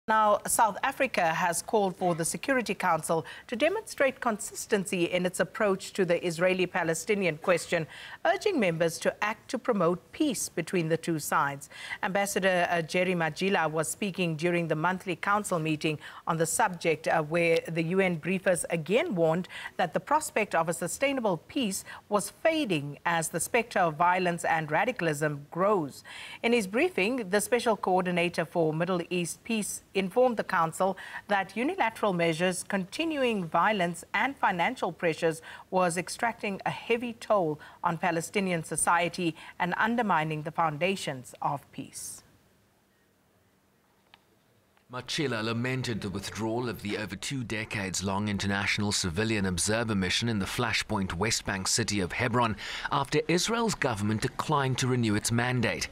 Now, South Africa has called for the Security Council to demonstrate consistency in its approach to the Israeli-Palestinian question, urging members to act to promote peace between the two sides. Ambassador Jerry Matjila was speaking during the monthly council meeting on the subject, where the UN briefers again warned that the prospect of a sustainable peace was fading as the spectre of violence and radicalism grows. In his briefing, the Special Coordinator for Middle East Peace informed the Council that unilateral measures, continuing violence and financial pressures was extracting a heavy toll on Palestinian society and undermining the foundations of peace. Matjila lamented the withdrawal of the over 2 decades-long international civilian observer mission in the flashpoint West Bank city of Hebron after Israel's government declined to renew its mandate.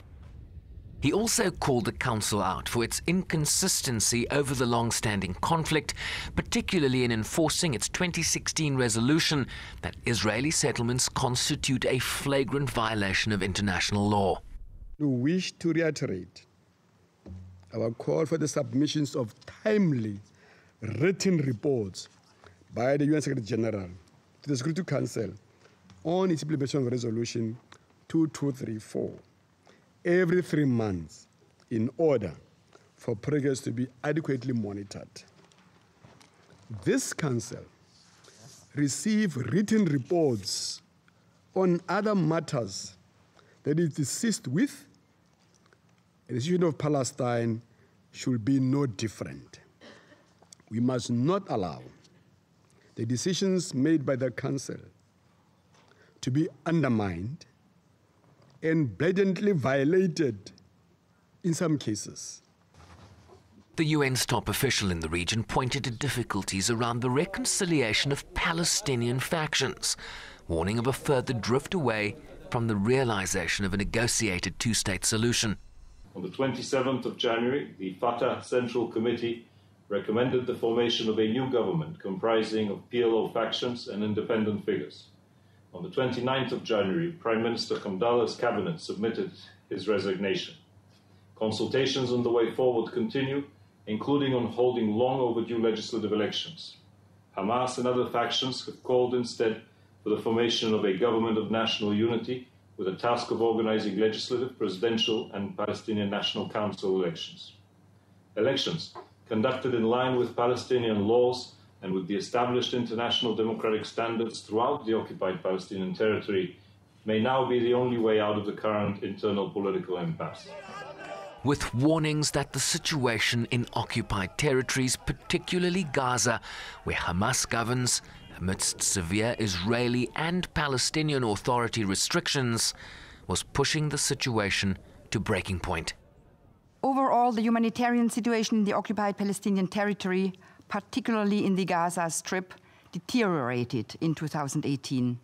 He also called the council out for its inconsistency over the long-standing conflict, particularly in enforcing its 2016 resolution that Israeli settlements constitute a flagrant violation of international law. We wish to reiterate our call for the submissions of timely written reports by the UN Secretary General to the Security Council on its implementation of Resolution 2234. Every 3 months in order for progress to be adequately monitored. This council receives written reports on other matters that it assists with, and the situation of Palestine should be no different. We must not allow the decisions made by the council to be undermined and blatantly violated in some cases. The UN's top official in the region pointed to difficulties around the reconciliation of Palestinian factions, warning of a further drift away from the realization of a negotiated two-state solution. On the 27th of January, the Fatah Central Committee recommended the formation of a new government comprising of PLO factions and independent figures. On the 29th of January, Prime Minister Hamdallah's cabinet submitted his resignation. Consultations on the way forward continue, including on holding long overdue legislative elections. Hamas and other factions have called instead for the formation of a government of national unity with a task of organizing legislative, presidential and Palestinian National Council elections. Elections conducted in line with Palestinian laws and with the established international democratic standards throughout the occupied Palestinian territory may now be the only way out of the current internal political impasse. With warnings that the situation in occupied territories, particularly Gaza, where Hamas governs, amidst severe Israeli and Palestinian Authority restrictions, was pushing the situation to breaking point. Overall, the humanitarian situation in the occupied Palestinian territory, particularly in the Gaza Strip, deteriorated in 2018.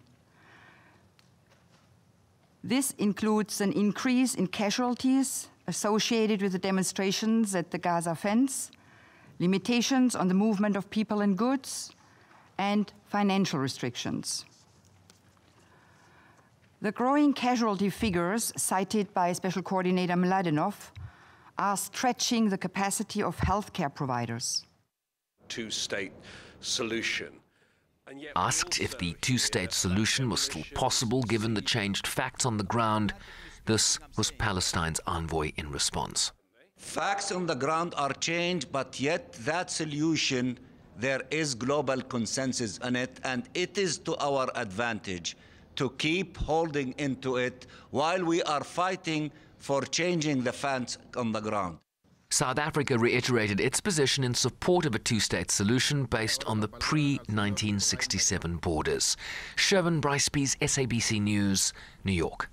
This includes an increase in casualties associated with the demonstrations at the Gaza fence, limitations on the movement of people and goods, and financial restrictions. The growing casualty figures cited by Special Coordinator Mladenov are stretching the capacity of healthcare providers. Two-state solution. Asked if the two-state solution was still possible given the changed facts on the ground, this was Palestine's envoy in response. Facts on the ground are changed, but yet that solution, there is global consensus on it, and it is to our advantage to keep holding into it while we are fighting for changing the facts on the ground. South Africa reiterated its position in support of a two-state solution based on the pre-1967 borders. Sherwin Brycepease, SABC News, New York.